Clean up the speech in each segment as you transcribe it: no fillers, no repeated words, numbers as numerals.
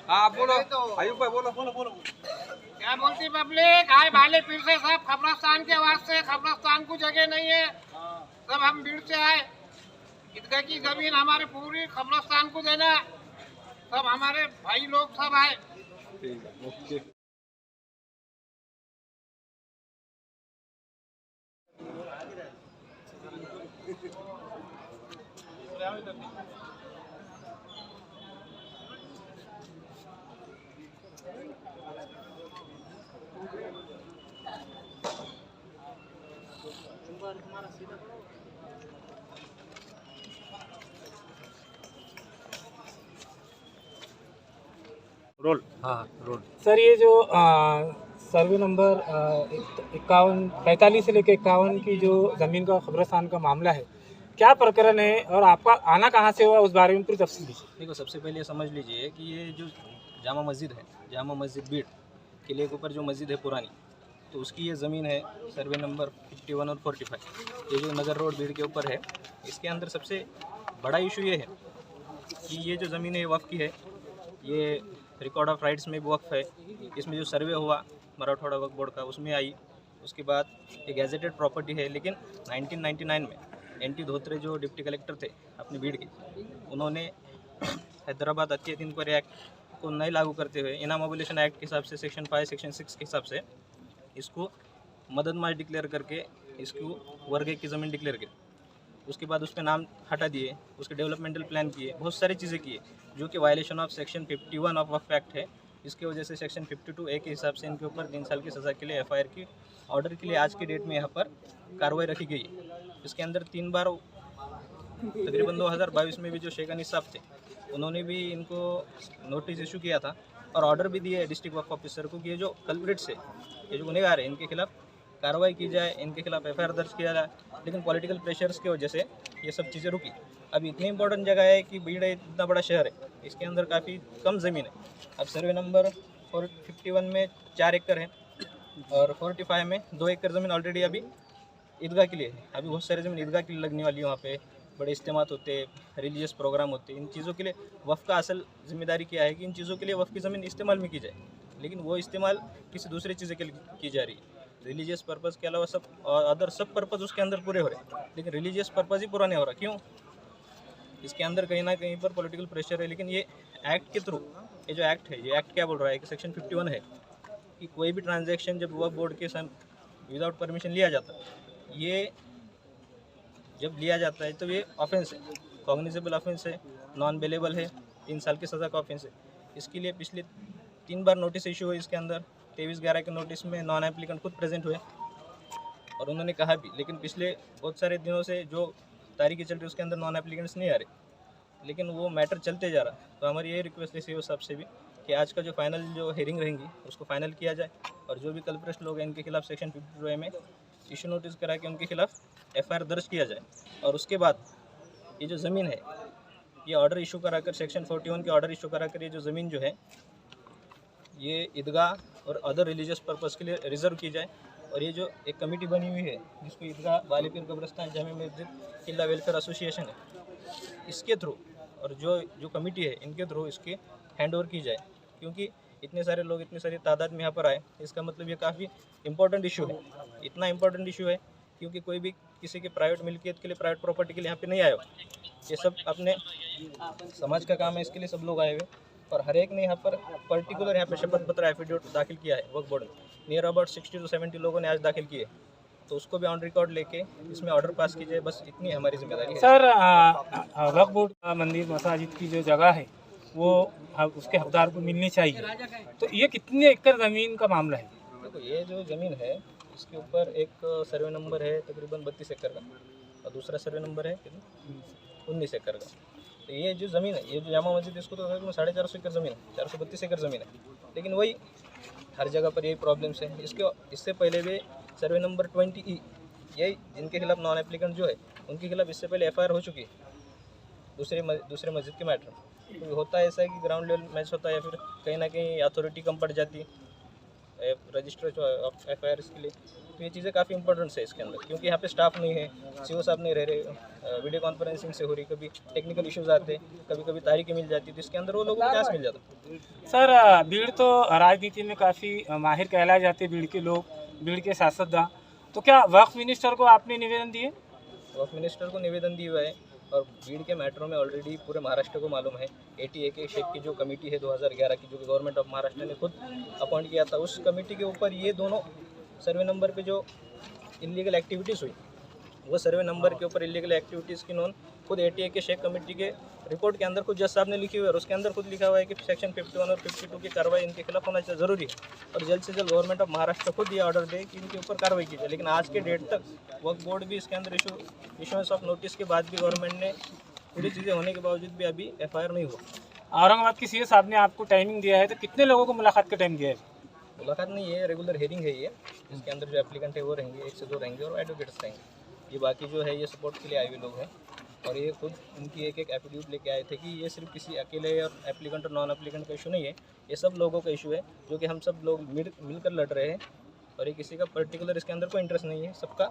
हाँ बोलो आयुब भाई बोलो। क्या बोलती पब्लिक? हाय भाले पीर से सब खबरस्तान के वास्ते, खबरस्तान को जगह नहीं है, सब हम भीड़ से आए। ईदगाह की जमीन हमारी पूरी खबरस्तान को देना, सब हमारे भाई लोग सब आए। ठीक है ओके। रोल। हाँ रोड। सर ये जो सर्वे नंबर 45 से लेकर 51 की जो ज़मीन का खबरस्तान का मामला है, क्या प्रकरण है और आपका आना कहाँ से हुआ, उस बारे में पूरी तफसील दीजिए। देखो, सबसे पहले ये समझ लीजिए कि ये जो जामा मस्जिद है, जामा मस्जिद बीड़ किले के ऊपर जो मस्जिद है पुरानी, तो उसकी ये ज़मीन है सर्वे नंबर 51 और 45। ये जो नगर रोड बीड़ के ऊपर है, इसके अंदर सबसे बड़ा इशू ये है कि ये जो ज़मीन है वक्फ की है, ये रिकॉर्ड ऑफ राइट्स में भी वक्फ है। इसमें जो सर्वे हुआ मराठवाड़ा वक्फ बोर्ड का, उसमें आई। उसके बाद ये गैजेटेड प्रॉपर्टी है, लेकिन 1999 में NT धोत्रे जो डिप्टी कलेक्टर थे अपनी भीड़ के, उन्होंने हैदराबाद अतियत इंक्वायरी एक्ट को नहीं लागू करते हुए इनाम मोबिलेशन एक्ट के हिसाब से सेक्शन 5 सेक्शन 6 के हिसाब से इसको मदद मार्च डिक्लेयर करके इसको वर्ग 1 की ज़मीन डिक्लेयर की। उसके बाद उस पर नाम हटा दिए, उसके डेवलपमेंटल प्लान किए, बहुत सारी चीज़ें किए जो कि violation of section 51 of Waqf act है। इसके वजह से सेक्शन 52A के हिसाब से इनके ऊपर 3 साल की सज़ा के लिए FIR की ऑर्डर के लिए आज की डेट में यहाँ पर कार्रवाई रखी गई है। इसके अंदर 3 बार तकरीबन 2022 में भी जो शेख अनीस साहब थे, उन्होंने भी इनको नोटिस इशू किया था और ऑर्डर भी दिए डिस्ट्रिक्ट वक्फ ऑफिसर को कि ये जो कल्प्रिट्स है, ये जो गुनहगार है, इनके खिलाफ कार्रवाई की जाए, इनके खिलाफ FIR दर्ज किया जाए। लेकिन पॉलिटिकल प्रेशर्स की वजह से ये सब चीज़ें रुकी। अभी इतनी इंपॉर्टेंट जगह है कि भीड़ इतना बड़ा शहर है, इसके अंदर काफ़ी कम ज़मीन है। अब सर्वे नंबर 51 में 4 एकड़ है और 45 में 2 एकड़ ज़मीन ऑलरेडी अभी ईदगाह के लिए है। अभी बहुत सारी ज़मीन ईदगाह के लिए लगने वाली है, वहाँ पे बड़े इज्तिमात होते, रिलीजियस प्रोग्राम होते। इन चीज़ों के लिए वफ़ का असल जिम्मेदारी क्या है कि इन चीज़ों के लिए वफ़ की ज़मीन इस्तेमाल में की जाए, लेकिन वो इस्तेमाल किसी दूसरी चीज़ें के लिए की जा रही है। रिलीजियस पर्पज़ के अलावा सब अदर सब पर्पज़ उसके अंदर पूरे हो रहे हैं, लेकिन रिलीजियस पर्पज़ ही पूरा नहीं हो रहा। क्यों? इसके अंदर कहीं ना कहीं पर पॉलिटिकल प्रेशर है। लेकिन ये एक्ट के थ्रू, ये जो एक्ट है, ये एक्ट क्या बोल रहा है कि सेक्शन 51 है कि कोई भी ट्रांजैक्शन जब वक्फ बोर्ड के विदाउट परमिशन लिया जाता है, ये जब लिया जाता है तो ये ऑफेंस है, कॉग्निजेबल ऑफेंस है, नॉन बेलेबल है, 3 साल की सज़ा का ऑफेंस है। इसके लिए पिछले 3 बार नोटिस इशू हुई। इसके अंदर 23/11 के नोटिस में नॉन एप्लीकेंट खुद प्रेजेंट हुए और उन्होंने कहा भी, लेकिन पिछले बहुत सारे दिनों से जो तारीखें चल रही उसके अंदर नॉन एप्लीकेंट्स नहीं आ रहे, लेकिन वो मैटर चलते जा रहा। तो हमारी यही रिक्वेस्ट है सीओ साहब से भी कि आज का जो फाइनल जो हेयरिंग रहेंगी उसको फाइनल किया जाए और जो भी कल्प्रिट लोग हैं इनके खिलाफ सेक्शन 52A में इशू नोटिस करा के उनके खिलाफ FIR दर्ज किया जाए। और उसके बाद ये जो ज़मीन है, ये ऑर्डर इशू कराकर सेक्शन 41 के ऑर्डर इशू कराकर ये जो ज़मीन जो है ये ईदगाह और अदर रिलीजियस पर्पज़ के लिए रिज़र्व की जाए। और ये जो एक कमेटी बनी हुई है जिसको ईदगाह वाले पीर कब्रिस्तान जामे मस्जिद किला वेलफेयर एसोसिएशन है, इसके थ्रू और जो कमेटी है इनके थ्रू इसके हैंड ओवर की जाए। क्योंकि इतने सारे लोग इतनी सारी तादाद में यहाँ पर आए, इसका मतलब ये काफ़ी इंपॉर्टेंट इशू है। इतना इंपॉर्टेंट इशू है क्योंकि कोई भी किसी के प्राइवेट मिल्कियत के लिए, प्राइवेट प्रॉपर्टी के लिए यहाँ पे नहीं आया हो। ये सब अपने समाज का काम है, इसके लिए सब लोग आए हुए और हर एक ने यहाँ पर पर्टिकुलर यहाँ पे शपथ पत्र एफिडेविट दाखिल किया है वक्फ बोर्ड में। नियर अबाउट 60 to 70 लोगों ने आज दाखिल किए, तो उसको भी ऑन रिकॉर्ड लेके इसमें ऑर्डर पास कीजिए। बस इतनी हमारी जिम्मेदारी है। सर वक्फ बोर्ड मंदिर मसाजिद की जो जगह है वो उसके हकदार को मिलनी चाहिए, तो ये कितने एकड़ ज़मीन का मामला है? देखो, ये जो ज़मीन है इसके ऊपर एक सर्वे नंबर है तकरीबन 32 एकड़ का और दूसरा सर्वे नंबर है 19 एकड़ का। तो ये जो ज़मीन है, ये जो जामा मस्जिद, इसको तो तकरीबन 450 एकड़ ज़मीन है, 432 एकड़ ज़मीन है। लेकिन वही हर जगह पर यही प्रॉब्लम्स है। इससे पहले भी सर्वे नंबर 20E, यही जिनके खिलाफ नॉन एप्लीकेंट जो है उनके खिलाफ इससे पहले FIR हो चुकी है दूसरे मस्जिद के मैटर में। तो होता है ऐसा है कि ग्राउंड लेवल मैच होता है या फिर कहीं ना कहीं अथॉरिटी कम पड़ जाती है, रजिस्टर ऑफ FIR के लिए। तो ये चीज़ें काफ़ी इंपॉर्टेंट है इसके अंदर, क्योंकि यहाँ पे स्टाफ नहीं है, CO साहब नहीं रह रहे, वीडियो कॉन्फ्रेंसिंग से हो रही, कभी टेक्निकल इश्यूज आते, कभी तारीखें मिल जाती, तो इसके अंदर वो लोगों को चांस मिल जाता। सर भीड़ तो राजनीति में काफ़ी माहिर कहलाए जाते हैं, भीड़ के लोग, भीड़ के सियासतदान, तो क्या वक्फ मिनिस्टर को आपने निवेदन दिए? वक्फ मिनिस्टर को निवेदन दिया हुआ है, और भीड़ के मैटरों में ऑलरेडी पूरे महाराष्ट्र को मालूम है। 88 शेख की जो कमेटी है 2011 की, जो कि गवर्नमेंट ऑफ महाराष्ट्र ने खुद अपॉइंट किया था, उस कमेटी के ऊपर ये दोनों सर्वे नंबर पे जो इलीगल एक्टिविटीज़ हुई, वो सर्वे नंबर के ऊपर इलीगल एक्टिविटीज़ की नोन खुद 88 शेख कमेटी के रिपोर्ट के अंदर खुद जज साहब ने लिखी हुई है, और उसके अंदर खुद लिखा हुआ है कि सेक्शन 51 और 52 की कार्रवाई इनके खिलाफ होना ज़रूरी है, और जल्द से जल्द गवर्नमेंट ऑफ महाराष्ट्र खुद ये ऑर्डर दे कि इनके ऊपर कार्रवाई की जाए। लेकिन आज के डेट तक वक्फ बोर्ड भी इसके अंदर इशुएंस ऑफ नोटिस के बाद भी गवर्नमेंट ने पूरी चीज़ें होने के बावजूद भी अभी FIR नहीं हुआ। औरंगाबाद की CO साहब ने आपको टाइमिंग दिया है, तो कितने लोगों को मुलाकात का टाइम दिया है? मुलाकात नहीं है, रेगुलर हेयरिंग है ये, इसके अंदर जो एप्लीकेंट है वो रहेंगे, 1 से 2 रहेंगे, और एडवोकेट्स रहेंगे। ये बाकी जो है ये सपोर्ट के लिए आए हुए लोग हैं, और ये खुद उनकी एक एफिडेविट लेके आए थे कि ये सिर्फ किसी अकेले और एप्लीकेंट और नॉन एप्लीकेंट का इशू नहीं है, ये सब लोगों का इशू है, जो कि हम सब लोग मिलकर लड़ रहे हैं, और ये किसी का पर्टिकुलर इसके अंदर कोई इंटरेस्ट नहीं है, सबका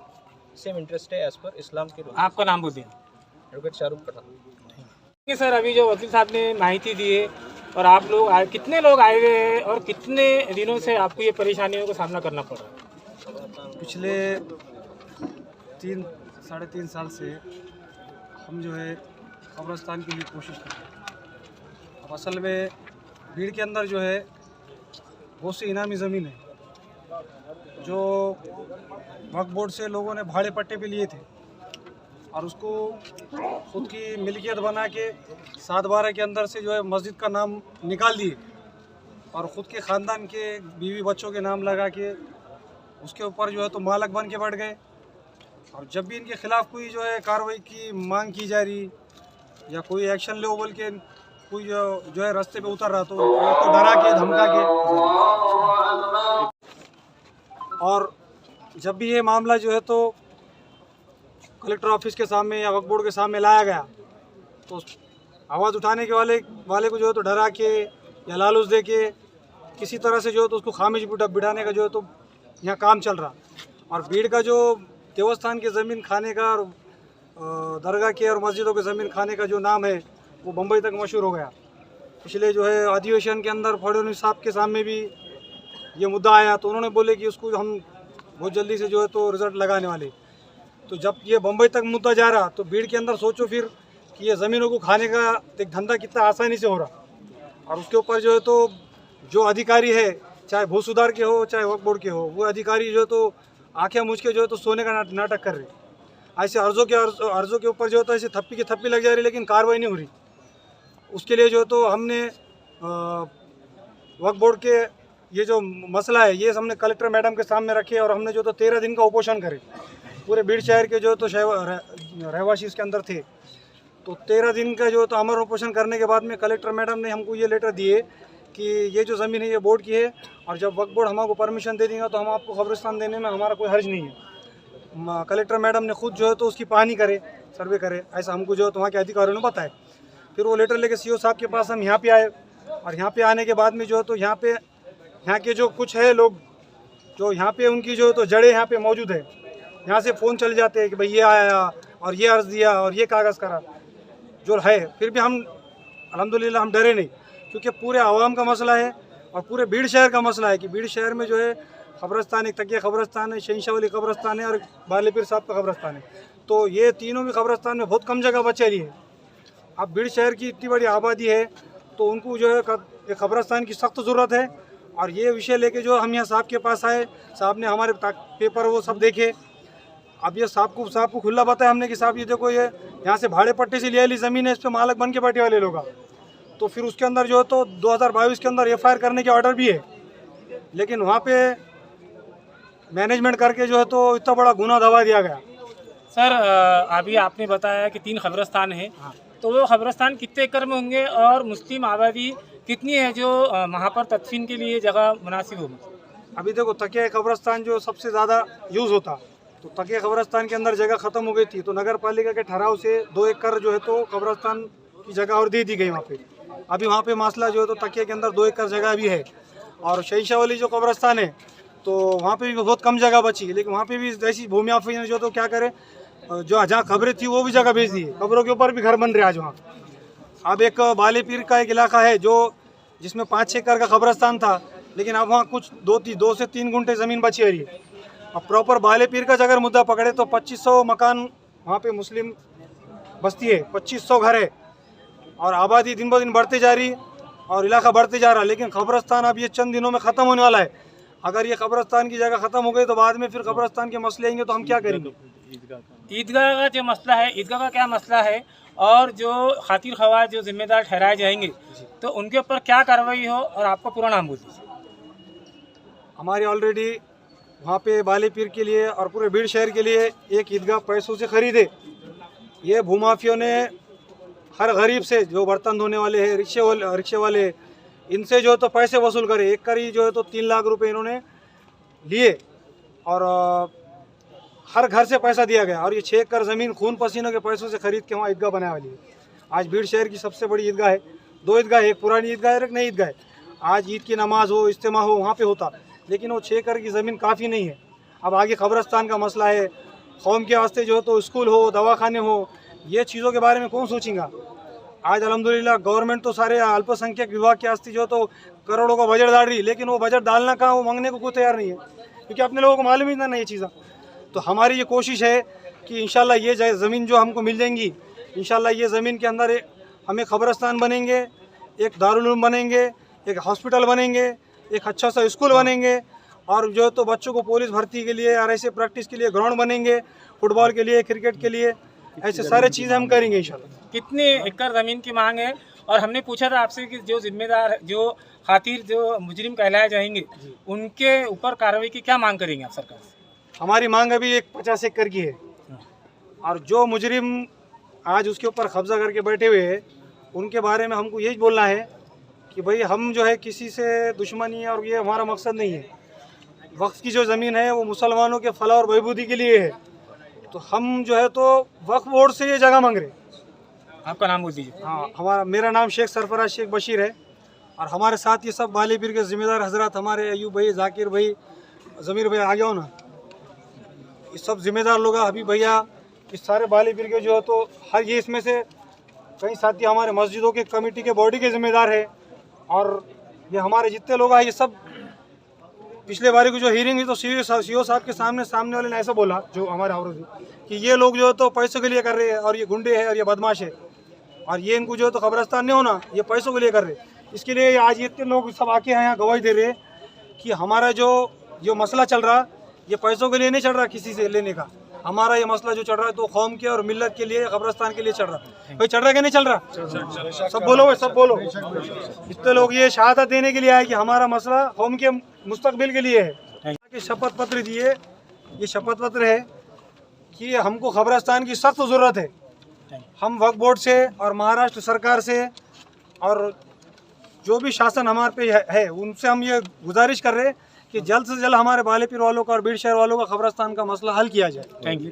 सेम इंटरेस्ट है एज पर इस्लाम के रूल। आपका नाम बोल दिया? एडवोकेट शाहरुख पठान। सर अभी जो वकील साहब ने माहिती दी है, और आप लोग कितने लोग आए हुए हैं, और कितने दिनों से आपको ये परेशानियों का सामना करना पड़ रहा है? पिछले 3-3.5 साल से हम जो है कब्रिस्तान के लिए कोशिश कर रहे हैं। अब असल में भीड़ के अंदर जो है बहुत सी इनामी ज़मीन है जो वक्फ बोर्ड से लोगों ने भाड़े पट्टे पे लिए थे, और उसको खुद की मिल्कियत बना के 7/12 के अंदर से जो है मस्जिद का नाम निकाल दिए, और ख़ुद के ख़ानदान के बीवी बच्चों के नाम लगा के उसके ऊपर जो है तो मालक बन के बैठ गए। और जब भी इनके ख़िलाफ़ कोई जो है कार्रवाई की मांग की जा रही, या कोई एक्शन लो बोल के कोई जो है रास्ते पे उतर रहा, तो डरा के धमका के, और जब भी ये मामला जो है तो कलेक्टर ऑफिस के सामने या वक्फ बोर्ड के सामने लाया गया, तो आवाज़ उठाने के वाले को जो है तो डरा के या लालच दे के किसी तरह से जो है तो उसको खामिश बिठाने का जो है तो यहाँ काम चल रहा। और भीड़ का जो देवस्थान की ज़मीन खाने का और दरगाह के और मस्जिदों के ज़मीन खाने का जो नाम है वो बम्बई तक मशहूर हो गया। पिछले जो है अधिवेशन के अंदर फडणवीस साहब के सामने भी ये मुद्दा आया, तो उन्होंने बोले कि उसको हम बहुत जल्दी से जो है तो रिज़ल्ट लगाने वाले। तो जब ये बम्बई तक मुद्दा जा रहा, तो भीड़ के अंदर सोचो फिर कि ये ज़मीनों को खाने का एक धंधा कितना आसानी से हो रहा, और उसके ऊपर जो है तो जो अधिकारी है, चाहे भू सुधार के हो चाहे वक्फ बोर्ड के हो, वो अधिकारी जो है तो आंखें मूझ के जो है तो सोने का नाटक कर रहे। ऐसे अर्ज़ों के ऊपर जो है तो ऐसे थप्पी की थप्पी लग जा रही, लेकिन कार्रवाई नहीं हो रही। उसके लिए जो है तो हमने वक्फ बोर्ड के ये जो मसला है ये हमने कलेक्टर मैडम के सामने रखे, और हमने जो तो 13 दिन का उपोषण करे। पूरे भीड़ शहर के जो तो रहवासी इसके अंदर थे, तो 13 दिन का जो तो अमर उपोषण करने के बाद में कलेक्टर मैडम ने हमको ये लेटर दिए कि ये जो ज़मीन है ये बोर्ड की है, और जब वक्फ बोर्ड हमको परमिशन दे देगा तो हम आपको कब्रिस्तान देने में हमारा कोई हर्ज नहीं है। कलेक्टर मैडम ने खुद जो है तो उसकी पानी करे, सर्वे करे, ऐसा हमको जो है तो वहाँ के अधिकारियों ने बताया। फिर वो लेटर लेके CO साहब के पास हम यहाँ पे आए, और यहाँ पे आने के बाद में जो है तो यहाँ के जो कुछ है लोग जो यहाँ पे उनकी जो तो जड़ें यहाँ पे मौजूद है, यहाँ से फ़ोन चल जाते हैं कि भाई ये आया और ये अर्ज़ दिया और ये कागज़ करा जो है। फिर भी हम अल्हम्दुलिल्लाह हम डरे नहीं, क्योंकि पूरे आवाम का मसला है और पूरे भीड़ शहर का मसला है कि भीड़ शहर में जो है कब्रिस्तान, एक तकिया कब्रिस्तान है, शहंशाह वली कब्रिस्तान है, और बाले पीर साहब का कब्रिस्तान है। तो ये तीनों भी कब्रिस्तान में बहुत कम जगह बची है। अब भीड़ शहर की इतनी बड़ी आबादी है, तो उनको जो है एक कब्रिस्तान की सख्त ज़रूरत है। और ये विषय लेके जो हम यहाँ साहब के पास आए, साहब ने हमारे पेपर वो सब देखे। अब ये साहब को खुला बताया हमने कि साहब ये देखो, ये यहाँ से भाड़े पट्टे से लिया ली ज़मीन है, इस पर मालक बन के बैठे वाले लोग। तो फिर उसके अंदर जो है तो 2022 के अंदर FIR करने के ऑर्डर भी है, लेकिन वहाँ पे मैनेजमेंट करके जो है तो इतना बड़ा गुनाह दबा दिया गया। सर अभी आपने बताया कि 3 कब्रिस्तान है, तो वो कब्रिस्तान कितने एकड़ में होंगे, और मुस्लिम आबादी कितनी है जो वहाँ पर तदफीन के लिए जगह मुनासिब होगी? अभी देखो, तकिया कब्रिस्तान जो सबसे ज़्यादा यूज़ होता, तो तकिया कब्रिस्तान के अंदर जगह ख़त्म हो गई थी, तो नगर पालिका के ठहराव से 2 एकड़ जो है तो कब्रिस्तान की जगह और दे दी गई वहाँ पे। अभी वहाँ पे मसला जो है तो तकिया के अंदर 2 एकड़ जगह भी है। और शहीशाह वाली जो कब्रस्तान है तो वहाँ पे भी बहुत कम जगह बची, लेकिन वहाँ पे भी ऐसी भूमि माफिया ने जो तो क्या करे, जो जहाँ कब्रें थी वो भी जगह बेच दी है, कब्रों के ऊपर भी घर बन रहे हैं आज वहाँ। अब एक बाले पीर का एक इलाका है जो जिसमें 5-6 एकड़ का कब्रस्तान था, लेकिन अब वहाँ कुछ 2 से 3 गुंठे ज़मीन बची रही है। अब प्रॉपर बाले पीर का अगर मुद्दा पकड़े तो 2500 मकान वहाँ पे मुस्लिम बस्ती है, 2500 घर है और आबादी दिन ब दिन बढ़ते जा रही और इलाका बढ़ते जा रहा है। लेकिन कब्रस्तान अब ये चंद दिनों में ख़त्म होने वाला है। अगर ये कब्रस्तान की जगह ख़त्म हो गई तो बाद में फिर कब्रस्तान के मसले आएंगे तो हम क्या करेंगे। ईदगाह का जो मसला है, ईदगाह का क्या मसला है और जो खातिर खवाज जो जिम्मेदार ठहराए जाएंगे तो उनके ऊपर क्या कार्रवाई हो, और आपका पूरा नाम बोल दीजिए। हमारी ऑलरेडी वहाँ पे बाले पीर के लिए और पूरे बीड़ शहर के लिए एक ईदगाह पैसों से खरीदे। ये भूमाफियों ने हर गरीब से, जो बर्तन धोने वाले हैं, रिक्शे वाले, इनसे जो है तो पैसे वसूल करे। एक करी जो है तो 3 लाख रुपए इन्होंने लिए और हर घर से पैसा दिया गया और ये 6 एकड़ ज़मीन खून पसीनों के पैसों से खरीद के वहाँ ईदगाह बनाने वाली है। आज बीड़ शहर की सबसे बड़ी ईदगाह है, 2 ईदगाह है, एक पुरानी ईदगाह है और एक नई ईदगाह है। आज ईद की नमाज हो, इज्तिमा हो, वहाँ पे होता, लेकिन वो 6 एकड़ की ज़मीन काफ़ी नहीं है। अब आगे कब्रस्तान का मसला है, कौम के वास्ते जो है तो स्कूल हो, दवाखाने हो, ये चीज़ों के बारे में कौन सोचेगा। आज अल्हम्दुलिल्लाह गवर्नमेंट तो सारे अल्पसंख्यक विभाग के वास्ते जो तो करोड़ों का बजट डाल रही है, लेकिन वो बजट डालना कहाँ, वो मांगने को कोई तैयार नहीं है, क्योंकि अपने लोगों को मालूम ही ना ये चीज़ें। तो हमारी ये कोशिश है कि इंशाल्लाह ये ज़मीन जो हमको मिल जाएंगी, इंशाल्लाह ये ज़मीन के अंदर हमें कब्रस्तान बनेंगे, एक दारुल उलूम बनेंगे, एक हॉस्पिटल बनेंगे, एक अच्छा सा स्कूल बनेंगे और जो तो बच्चों को पुलिस भर्ती के लिए और ऐसे प्रैक्टिस के लिए ग्राउंड बनेंगे, फुटबॉल के लिए, क्रिकेट के लिए, ऐसे सारे चीज़ें हम करेंगे इंशाल्लाह। कितने एकड़ ज़मीन की मांग है? और हमने पूछा था आपसे कि जो जिम्मेदार, जो खातिर, जो मुजरिम कहलाए जाएंगे, उनके ऊपर कार्रवाई की क्या मांग करेंगे आप सरकार से? हमारी मांग अभी एक 50 एकड़ की है और जो मुजरिम आज उसके ऊपर कब्जा करके बैठे हुए हैं उनके बारे में हमको यही बोलना है कि भाई हम जो है किसी से दुश्मनी है और ये हमारा मकसद नहीं है। वक्फ की जो ज़मीन है वो मुसलमानों के फलाह और बहबूदी के लिए है, तो हम जो है तो वक्फ बोर्ड से ये जगह मांग रहे। आपका नाम बोल दीजिए। हाँ, मेरा नाम शेख सरफराज शेख बशीर है और हमारे साथ ये सब बाले पीर के ज़िम्मेदार हजरात, हमारे अयूब भाई, जाकिर भाई, ज़मीर भाई, आ गया हो ना, ये सब जिम्मेदार लोग, हबीब भैया, इस सारे बाले पीर के जो है तो हर ये इसमें से कई साथी हमारे मस्जिदों के कमेटी के बॉडी के ज़िम्मेदार है और ये हमारे जितने लोग हैं ये सब पिछले बारी की जो हियरिंग हुई तो सीओ साहब के सामने वाले ने ऐसा बोला, जो हमारे औरत, कि ये लोग जो है तो पैसों के लिए कर रहे हैं और ये गुंडे हैं और ये बदमाश है और ये इनको जो है तो कब्रस्तान नहीं होना, ये पैसों के लिए कर रहे हैं। इसके लिए आज ये इतने लोग सब आके यहाँ गवाही दे रहे हैं कि हमारा जो मसला चल रहा ये पैसों के लिए नहीं चल रहा किसी से लेने का, हमारा ये मसला जो चल रहा है तो कौम के और मिल्लत के लिए, कब्रस्तान के लिए चल रहा है। भाई चल रहा है कि नहीं चल रहा? सब बोलो भाई, सब बोलो। इतने लोग ये शहादत देने के लिए आए कि हमारा मसला कौम के मुस्तकबिल के लिए है। कि शपथ पत्र दिए, ये शपथ पत्र है कि हमको कब्रस्तान की सख्त ज़रूरत है। हम वक्फ बोर्ड से और महाराष्ट्र सरकार से और जो भी शासन हमारे पे है उनसे हम ये गुजारिश कर रहे हैं कि जल्द से जल्द हमारे बाले पीर वालों का और बीड़ शहर वालों का कब्रस्तान का मसला हल किया जाए। Thank you.